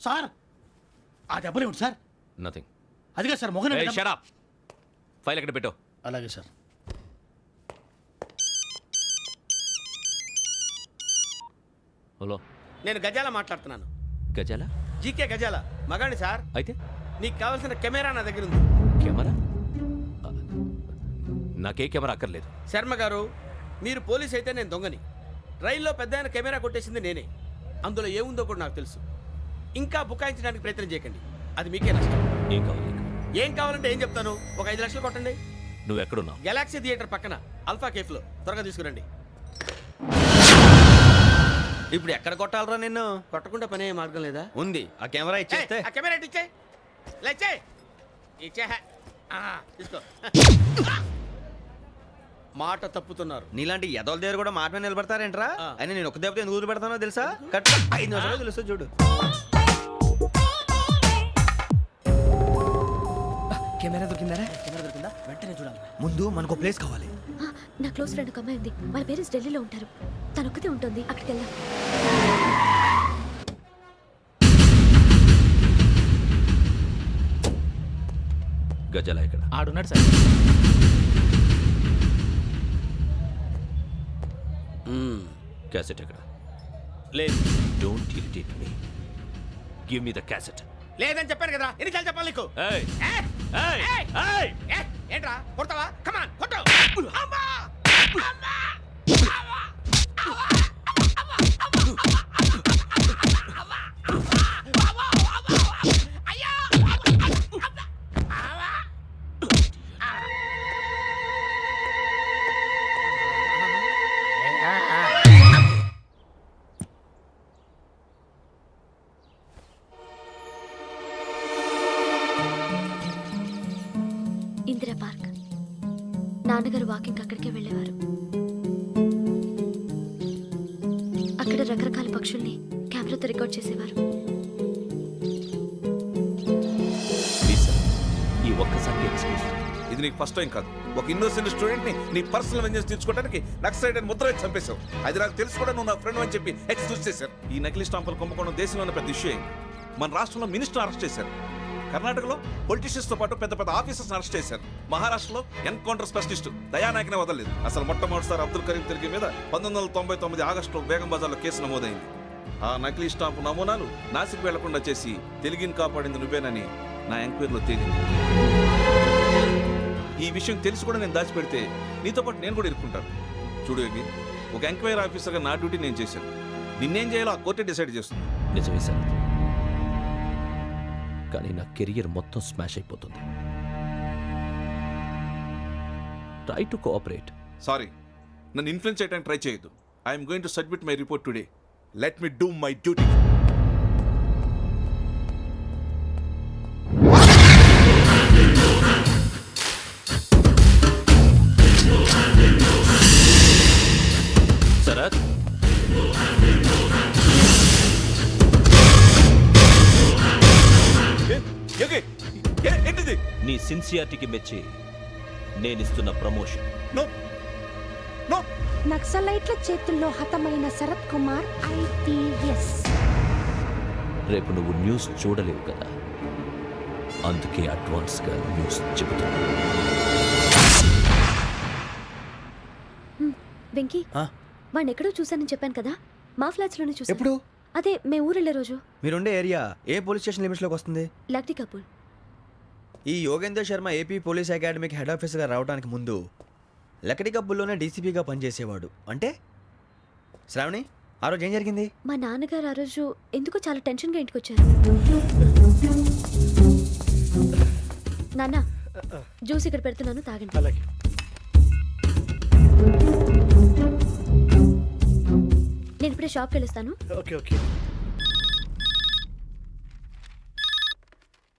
Sir ఆ దెబ్బలు ఏమిటి సార్? నథింగ్. అదిగా సార్ మొహన్ షట్ అప్. ఫైల్ ఎక్కడ పెట్టు. అలాగే సార్. హలో, నేను గజాల మాట్లాడుతున్నాను. గజాల? జీకే గజాల మగాండి సార్. అయితే నీకు కావాల్సిన కెమెరా నా దగ్గర ఉంది. కెమెరా? నాకే కెమెరా అక్కర్లేదు. శర్మ గారు, మీరు పోలీస్ అయితే నేను దొంగని. రైల్లో పెద్ద ఆయన కెమెరా కొట్టేసింది నేనే. అందులో ఏముందో కూడా నాకు తెలుసు. ఇంకా బుకాయించడానికి ప్రయత్నం చేయకండి, అది మీకే నష్టం. ఏం కావాలి నీకు? ఏం కావాలంటే ఏం చెప్తాను. ఒక 5 లక్షలు కొట్టండి. నువ్వు ఎక్కడున్నావు? గెలాక్సీ థియేటర్ పక్కన అల్ఫా కేఫ్లో. త్వరగా తీసుకురండి. ఇప్పుడు ఎక్కడ కొట్టాలరా నిన్ను? కొట్టకుండా పనే మార్గం లేదా? ఉంది. ఆ కెమెరా ఇచ్చేస్తే ఆ కెమెరా ఇచ్చే లేచే ఇచ్చే తీసుకో. మాట తప్పుతున్నారు. నీలాంటి ఎదల దగ్గర కూడా మాట మీద నిలబడతారేంట్రా? ఆ. అయినా నేను ఒక దెబ్బతో ఎందుకు పెడతానో తెలుసా? కట్ 5 నిమిషాలు తెలుసు చూడు. కెమెరా దొరికిందా? కెమెరా దొరికిందా? వెంటనే చూడాలి. ముందు మనకు ప్లేస్ కావాలి. నా క్లోజ్ ఫ్రెండ్ ఒక అమ్మాయి ఉంది. వాళ్ళ పేరెంట్స్ ఢిల్లీలో ఉంటారు. తను ఒక్కతే ఉంటుంది. అక్కడికి వెళ్దాం. గజాల ఎక్కడ? ఆడున్నాడు సార్. క్యాసెట్ ఎక్కడ? లేదు. Don't irritate me. Give me the cassette. లేదని చెప్పాను కదా, ఎన్నిసార్లు చెప్పాలి నీకు? ఏయ్ ఏయ్! ఏయ్ ఏయ్! ఏయ్! ఏయ్! ఏంట్రా కొడతావా? కమాన్ కొట్టు. అమ్మా! అమ్మా! ఇందిరా పార్క్. నాన్నగారు వాకింగ్ అక్కడికే వెళ్ళేవారు. అక్కడ రకరకాల పక్షుల్ని కెమెరాతో రికార్డ్ చేసేవారు. ప్లీజ్ సార్, ఈ ఒక్కసారి ఎక్స్క్యూజ్. ఇది నీకు ఫస్ట్ టైం కాదు. ఒక ఇన్నోసెంట్ స్టూడెంట్ ని నీ పర్సనల్ వెంజెన్స్ తీర్చుకోవడానికి నక్సలైట్ అని ముద్ర వేసి చంపేశావు. అది నాకు తెలుసు కూడా నువ్వు నా ఫ్రెండ్ అని చెప్పి ఎక్స్క్యూజ్ చేశారు. ఈ నకిలీ స్టాంపులు కుంభకోణం దేశంలోనే పెద్ద ఇష్యూ అయింది. మన రాష్ట్రంలో మినిస్టర్ అరెస్ట్ చేశారు. కర్ణాటకలో పొలిటీషియన్స్ తో పాటు పెద్ద పెద్ద ఆఫీసర్స్ అరెస్ట్ చేశారు. మహారాష్ట్రలో ఎన్కౌంటర్ స్పెషలిస్ట్ దయానాయకనే వదలలేదు. అసలు మొట్టమొదటిసారి అబ్దుల్ కరీం తిరిగి మీద 1999 ఆగస్టులో బేగం బజార్లో కేసు నమోదైంది. ఆ నకిలీ స్టాంపు నమూనాలు నాసిక్ వెళ్లకుండా చేసి తెలుగుని కాపాడింది నువ్వేనని నా ఎంక్వైరీలో తేలింది. ఈ విషయం తెలిసి కూడా నేను దాచిపెడితే నీతో పాటు నేను కూడా ఇరుక్కుంటాను. చూడు యోగి, ఒక ఎంక్వైరీ ఆఫీసర్గా నా డ్యూటీ నేను చేశాను. నిన్నేం చేయాలో ఆ కోర్టే డిసైడ్ చేస్తుంది. నిజమే సార్, కానీ నా కెరియర్ మొత్తం స్మాష్ అయిపోతుంది. Try to cooperate. సారీ, నన్ను ఇన్ఫ్లుయెన్స్ చేయడానికి ట్రై చేయొద్దు. I'm going to submit my report today. Let me do my duty. Sharath, ఏంటిది? నీ సిన్సియారిటీకి మెచ్చి నేనిస్తున్న ప్రమోషన్. No no. నక్సలైట్ల చేతుల్లో హతమైన శరత్ కుమార్ IPS. రేపు నువ్వు న్యూస్ చూడలేవు కదా, అందుకే అడ్వాన్స్గా న్యూస్ చెబుతున్నా. వెంకీ, వాడిని ఎక్కడో చూశానని చెప్పాను కదా, మా ఫ్లాట్స్ లోనే చూసాను. ఎప్పుడు? అదే మేము ఊరెళ్ళే రోజు. మీరుండే ఏరియా ఏ పోలీస్ స్టేషన్ లిమిట్స్ లోకి వస్తుంది? లక్టీ కపూల్. ఈ యోగేందర్ శర్మ ఏపీ పోలీస్ అకాడమీకి హెడ్ ఆఫీసర్గా రావడానికి ముందు లకడి కబ్బుల్లోనే డీసీపీగా పనిచేసేవాడు. అంటే శ్రావణి, ఆ రోజు ఏం జరిగింది? మా నాన్నగారు ఆ రోజు ఎందుకో చాలా టెన్షన్గా ఇంటికి వచ్చారు. నాన్న, జ్యూస్ ఇక్కడ పెడుతున్నాను, తాగండి. అలాగే. నేను ఇప్పుడే షాప్కి వెళ్ళొస్తాను. Okay okay.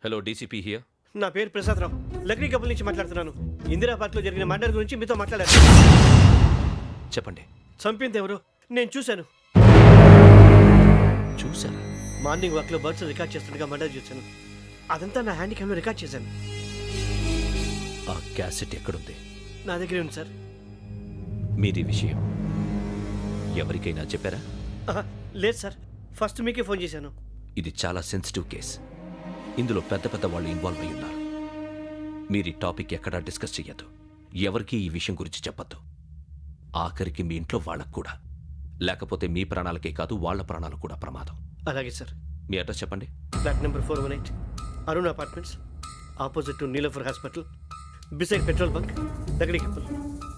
Hello, DCP here. నా పేరు ప్రసాదరావు, లక్డీ కపుల్ నుంచి మాట్లాడుతున్నాను. ఇందిరా పార్క్ లో జరిగిన మర్డర్ గురించి మీతో మాట్లాడారు. చెప్పండి. చంపింది ఎవరు? నేను చూశాను. చూసారా? మార్నింగ్ వాక్ లో బర్డ్స్ రికార్డ్ చేస్తుండగా మర్డర్ చూశాను. అదంతా నా హ్యాండ్ క్యామ్ లో రికార్డ్ చేశాను. ఆ క్యాసెట్ ఎక్కడుంది? నా దగ్గరే ఉంది సార్. మీది విషయం ఎవరికైనా చెప్పారా? లేదు సార్, ఫస్ట్ మీకే ఫోన్ చేశాను. ఇది చాలా సెన్సిటివ్ కేస్. ఇందులో పెద్ద పెద్ద వాళ్ళు ఇన్వాల్వ్ అయి ఉన్నారు. మీరు ఈ టాపిక్ ఎక్కడా డిస్కస్ చెయ్యొద్దు. ఎవరికీ ఈ విషయం గురించి చెప్పొద్దు. ఆఖరికి మీ ఇంట్లో వాళ్ళకు కూడా. లేకపోతే మీ ప్రాణాలకే కాదు వాళ్ళ ప్రాణాలు కూడా ప్రమాదం. అలాగే సార్. మీ అడ్రస్ చెప్పండి. Flat number 418 Arun apartments, opposite to Niloufer hospital, beside petrol bunk, దగ్గర కపుల్.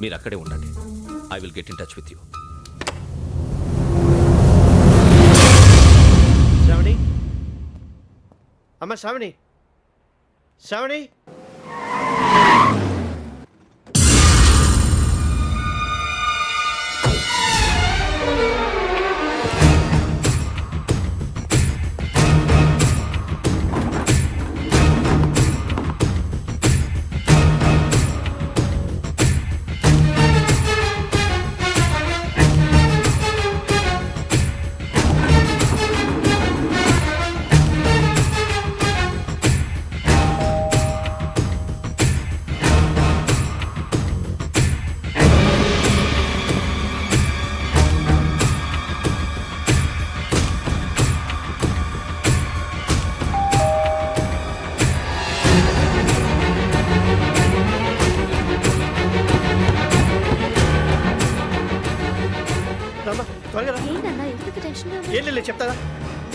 మీరు అక్కడే ఉండండి. I will get in touch with you. Shravani, అమ్మ శ్రావణి, శ్రావణి. రామ్మా, త్వరగా రా. ఏంటన్నా ఎందుకు టెన్షన్ ఏం లేదు, చెప్తారా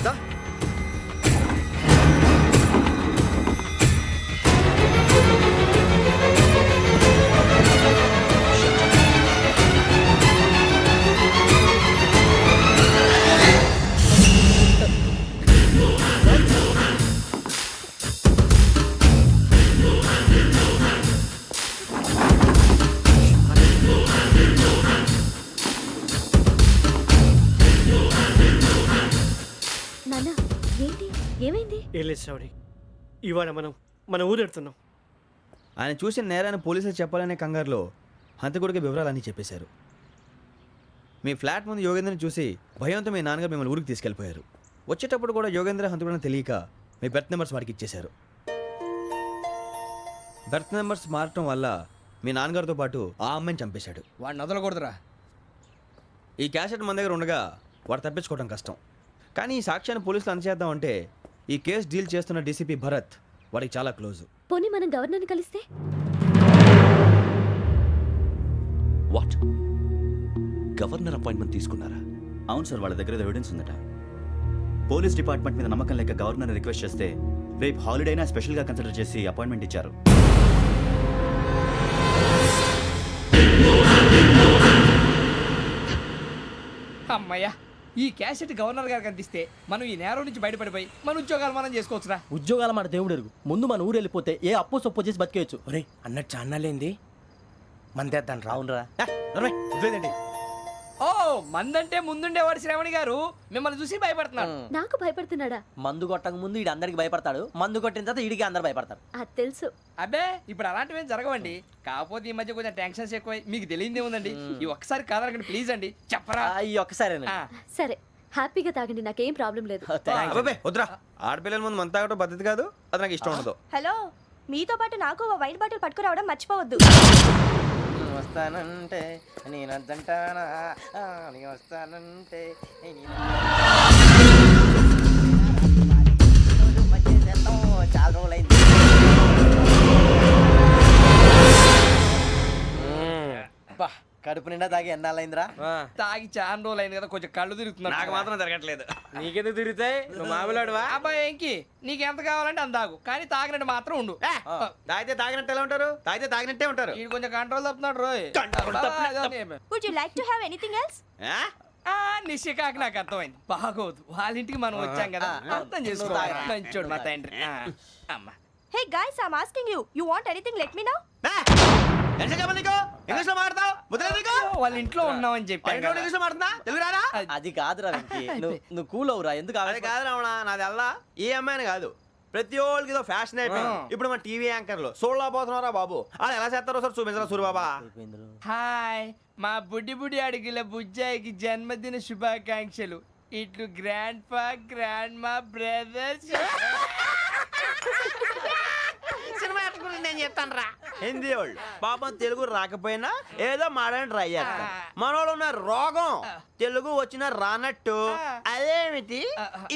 దా. నాన్న ఏంటి ఏమైంది? ఏం లేదు శ్రావణి, ఇవాళ మనం మన ఊరెడుతున్నాం. ఆయన చూసిన నేరాన్ని పోలీసులు చెప్పాలనే కంగారులో హంతకుడికి వివరాలన్నీ చెప్పేశారు. మీ ఫ్లాట్ ముందు యోగేంద్రని చూసి భయంతో మీ నాన్నగారు మిమ్మల్ని ఊరికి తీసుకెళ్ళిపోయారు. వచ్చేటప్పుడు కూడా యోగేంద్ర హంతకుడని తెలియక మీ బెర్త్ నెంబర్స్ వారికి ఇచ్చేశారు. బెర్త్ నెంబర్స్ మారటం వల్ల మీ నాన్నగారితో పాటు ఆ అమ్మాయిని చంపేశాడు. వాడిని వదలకూడదురా. ఈ క్యాసెట్ మన దగ్గర ఉండగా వాడు తప్పించుకోవడం కష్టం. కానీ ఈ సాక్ష్యాన్ని పోలీసులు అందజేద్దామంటే ఈ కేసు డీల్ చేస్తున్న డీసీపీ భరత్ వాడికి చాలా క్లోజు. పోనీ మనం గవర్నర్ని కలిస్తే? వాట్? గవర్నర్ అపాయింట్మెంట్ తీసుకున్నారా? అవును సార్, వాళ్ళ దగ్గర ఎవిడెన్స్ ఉందట. పోలీస్ డిపార్ట్మెంట్ మీద నమ్మకం లేక గవర్నర్ రిక్వెస్ట్ చేస్తే రేపు హాలిడేనా స్పెషల్గా కన్సిడర్ చేసి అపాయింట్మెంట్ ఇచ్చారు. అమ్మయ్యా, ఈ క్యాసెట్ గవర్నర్ గారికి అందిస్తే మనం ఈ నేరం నుంచి బయటపడిపోయి మన ఉద్యోగాలు మనం చేసుకోవచ్చురా. ఉద్యోగాల మాట దేవుడు ఎరుగు. ముందు మన ఊరు వెళ్ళిపోతే ఏ అప్పు సొప్పు చేసి బతికేయచ్చు. ఒరే అన్నట్టు చాన్నాలేంది మందేద్దాను రావునరా. వదిలేదండి. ఓ, మందంటే ముందుండేవాడు శ్రావణి గారు మిమ్మల్ని చూసి భయపడుతున్నాడు. నాకు భయపడుతున్నాడా? మందు కొట్టక ముందు ఈడు అందరికి భయపడతాడు, మందు కొట్టిన తర్వాత ఈడికి అందరు భయపడతారు. అది తెలుసు. అబ్బే, ఇప్పుడు అలాంటివి ఏం జరగవండి. కాకపోతే ఈ మధ్య కొంచెం టెన్షన్స్ ఎక్కువ, మీకు తెలియదే ఉందండి. ఈ ఒక్కసారి కాదనకండి ప్లీజ్ అండి, చెప్పరా. ఈ ఒక్కసారి ఆ, సరే హ్యాపీగా తాగండి, నాకేం ప్రాబ్లం లేదు. అబ్బాబే వద్దురా, ఆడపిల్లల ముందు మంత తాగడం పద్ధతి కాదు, అది నాకు ఇష్టం ఉండదు. హలో, మీతో పాటు నాకు ఓ వైన్ బాటిల్ పట్టుకురావడం మర్చిపోవద్దు. వస్తానంటే నేనంటానా, వస్తానంటే చాలా రోజులైంది. కడుపు నిండా తాగి ఎన్నాళ్ళైందిరా? తాగి చాలా రోజులు అయింది కదా, కొంచెం కళ్ళు తిరుగుతున్నాడు. నాకు మాత్రం జరగట్లేదు. నీకెందుకు తిరుగుతాయి? నువ్వు మామిలాడువా? అబ్బాయి ఏంకి నీకు ఎంత కావాలంటే అంత తాగు, కానీ తాగినట్టు మాత్రం ఉండు. తాగితే తాగినట్టు ఎలా ఉంటారు? తాగితే తాగినట్టే ఉంటారు. వీడు కొంచెం కంట్రోల్ తప్పుతున్నాడు రోయ్. Would you like to have anything else? నిశ్చికాకి నాకు అర్థమైంది. బాగోదు, వాళ్ళ ఇంటికి మనం వచ్చాం కదా, అర్థం చేసుకోవాలి. మంచోడు మా తండ్రి. అమ్మ hey guys, I am asking you, you want anything let me know. English లో మాట్లాడతావు? వాళ్ళ ఇంట్లో ఉన్నామని చెప్పాను కదా. ఇంగ్లీష్ లో మాట్లాడుతున్నా? తెలుగు రారా? అది కాదురా వెంకీ, నువ్వు కూల్ అవురా. ఎందుకు అది కాదు రావణ, నాది అల్లా ఏ అమ్మాయిని కాదు, ప్రతి ఒక్కరికి ఏదో ఫ్యాషన్ అయిపోయింది. ఇప్పుడు మన టీవీ యాంకర్లు సోళ్ళ పోతున్నారా బాబు, అది ఎలా చేస్తారో సార్ చూపించరా సూరిబాబా. హాయ్, మా బుడ్డి బుడి అడిగిల బుజ్జాయికి జన్మదిన శుభాకాంక్షలు. ఇట్లు గ్రాండ్ ఫా గ్రాండ్ మా బ్రదర్స్. సినిమా నేను చెప్తాను రా. హిందీ వాళ్ళు పాపం తెలుగు రాకపోయినా ఏదో మాడని ట్రై చేస్తారు. మనోళ్ళు ఉన్న రోగం తెలుగు వచ్చిన రానట్టు అదేమిటి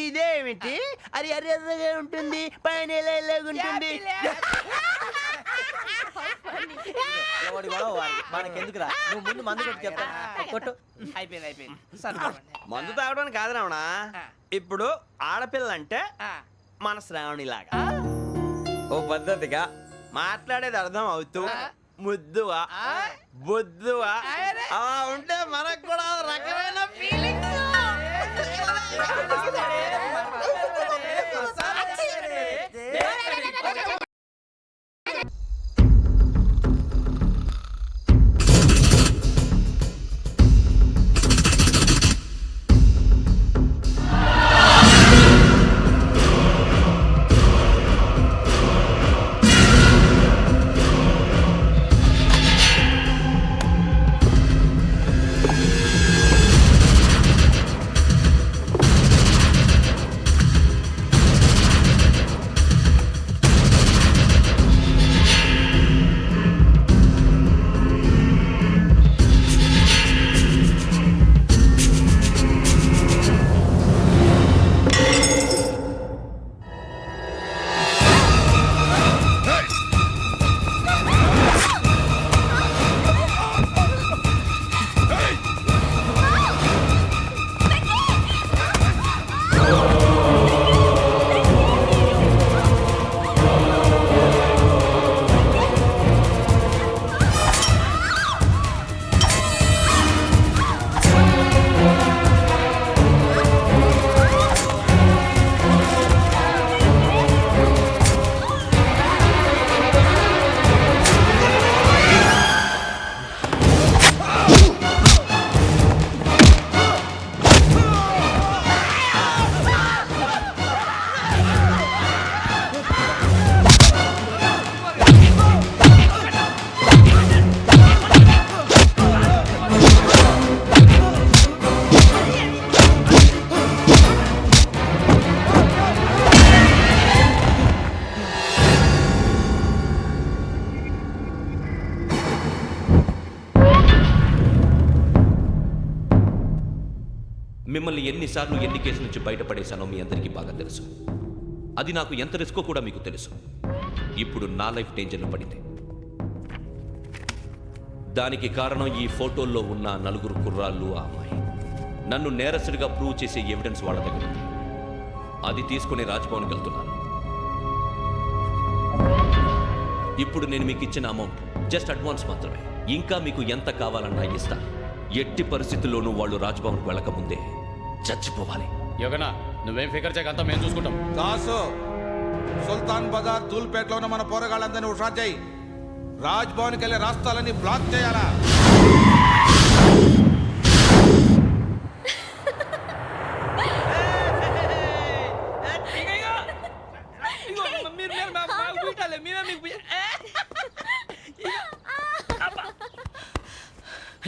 ఇదేమిటి అది అరిగా ఉంటుంది పైన ఉంటుంది. మనకెందుకురా నువ్వు ముందు మందు కొట్టి చెప్తా కొట్టు. అయిపోయింది సరిపోయింది. మందు తాగడానికి కాదు రావణ. ఇప్పుడు ఆడపిల్ల అంటే మన శ్రావణిలాగా ఓ పద్ధతిగా మాట్లాడేది అర్థం అవుతూ ముద్దువా బొద్దువా అలా ఉంటే మనకు కూడా ఒక రకమైన ఫీలింగ్స్. మిమ్మల్ని ఎన్నిసార్లు ఎన్ని కేసుల నుంచి బయటపడేశానో మీ అందరికీ బాగా తెలుసు. అది నాకు ఎంత రిస్కో కూడా మీకు తెలుసు. ఇప్పుడు నా లైఫ్ డేంజర్లో పడింది. దానికి కారణం ఈ ఫోటోల్లో ఉన్న 4 కుర్రాళ్ళు, ఆ అమ్మాయి. నన్ను నేరస్తుడిగా ప్రూవ్ చేసే ఎవిడెన్స్ వాళ్ళ దగ్గర ఉంది. అది తీసుకుని రాజ్భవన్కి వెళ్తున్నాను. ఇప్పుడు నేను మీకు ఇచ్చిన అమౌంట్ జస్ట్ అడ్వాన్స్ మాత్రమే. ఇంకా మీకు ఎంత కావాలన్నా ఇస్తాను. ఎట్టి పరిస్థితుల్లోనూ వాళ్ళు రాజ్భవన్కి వెళ్ళకముందే చచ్చిపోవాలి. యోగనా నువ్వేం ఫికర్ చేయక అంతా మేము చూసుకుంటాం. దాసు సుల్తాన్ బజార్ ధూల్పేటలో ఉన్న మన పోరగాళ్ళందరినీ హుషారు చేయి. రాజ్ భవన్కి వెళ్ళే రాష్ట్రాలన్నీ బ్లాక్ చేయాలా?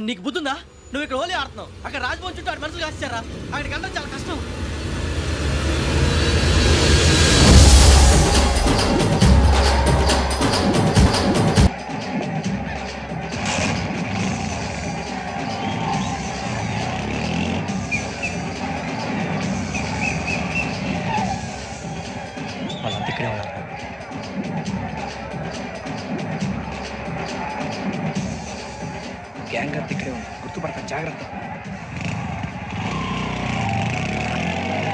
నీకు బుద్ధుందా? నువ్వు ఇక్కడ హోలీ ఆడుతున్నావు, అక్కడ రాజ్భవన్ చుట్టూ ఆడు మనుషులు కాస్తారా? అక్కడికి వెళ్ళడం చాలా కష్టం. వాళ్ళంతా ఇక్కడే ఉన్నారు. గ్యాంగ్ అంతా ఇక్కడే ఉంది, గుర్తుపడతాను, జాగ్రత్త.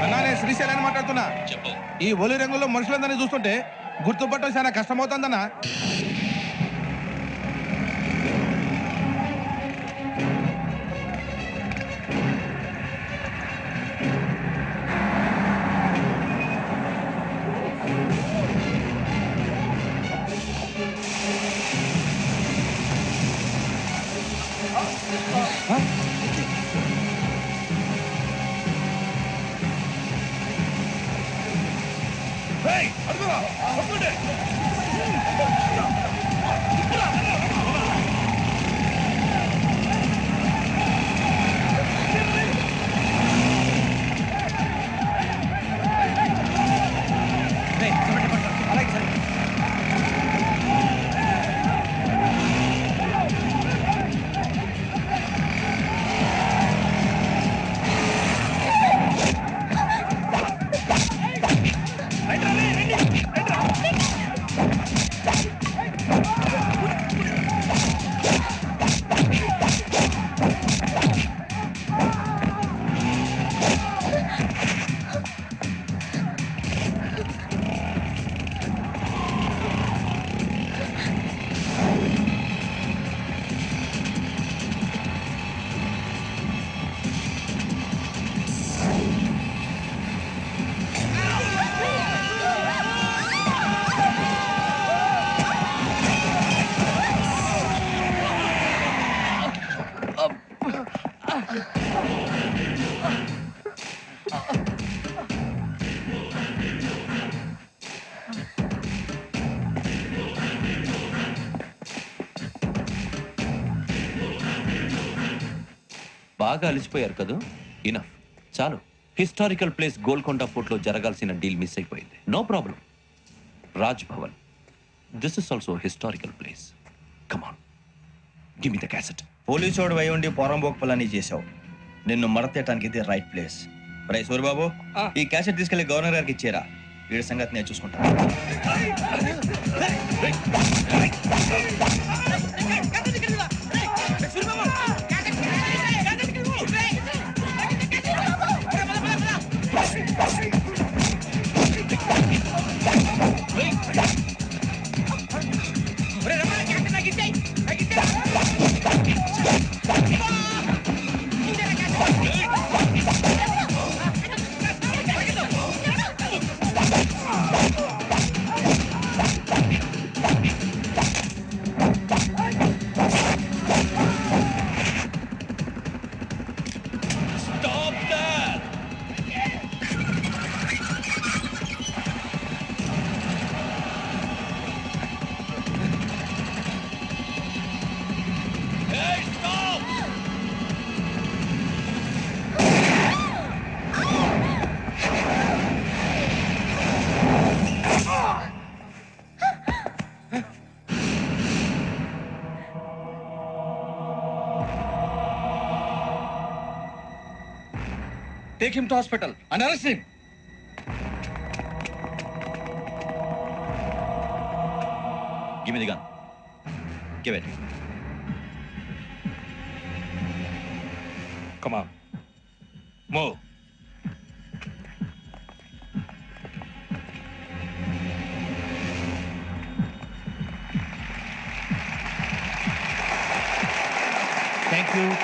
అన్నానే శ్రీశైలాన్ని మాట్లాడుతున్నా. ఈ ఒలి రంగులో మనుషులందరినీ చూస్తుంటే గుర్తుపట్టడం చాలా కష్టమవుతుందన్నా. బాగా అలిసిపోయారు కదా, ఇనఫ్, చాలు. హిస్టారికల్ ప్లేస్ గోల్కొండ ఫోర్ట్లో జరగాల్సిన డీల్ మిస్ అయిపోయింది. No problem. Raj Bhavan, this is also historical place. Come on, give me the cassette. పోలీసోడు అయి ఉండి పోరంబోకు పని చేసావు. నిన్ను మడతేయటానికి ఇది రైట్ ప్లేస్. రై సూరిబాబు, ఈ క్యాసెట్ తీసుకెళ్లి గవర్నర్ గారికి ఇచ్చేరా. వీడి సంగతి నేను చూసుకుంటాను. Take him to hospital and arrest him. Give me the gun. Give it. Come on. Move.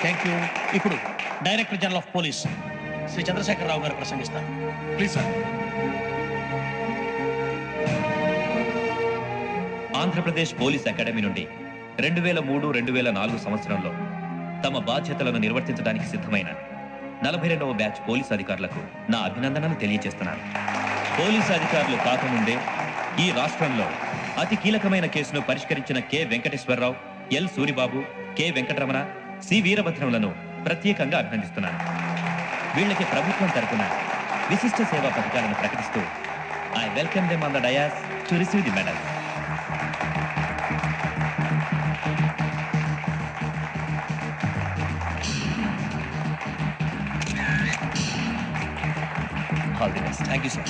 Thank you. ఇప్పుడు director general of police Shri Chandrasekhararao గారు ప్రసంగిస్తారు. Please sir. Andhra Pradesh police academy నుండి 2003-2004 సంవత్సరంలో తమ బాధ్యతలను నిర్వర్తించడానికి సిద్ధమైన 42వ బ్యాచ్ పోలీస్ అధికారులకు నా అభినందనలు తెలియజేస్తున్నాను. పోలీసు అధికారులు కాకముందే ఈ రాష్ట్రంలో అతి కీలకమైన కేసును పరిష్కరించిన K Venkateswararao, L Suribabu, K Venkataramana, C వీరభద్రములను ప్రత్యేకంగా అభినందిస్తున్నాను. వీళ్ళకి ప్రభుత్వం తరపున విశిష్ట సేవా పథకాలను ప్రకటిస్తూ I welcome them on the dais to receive the medal. All the best. Thank you sir.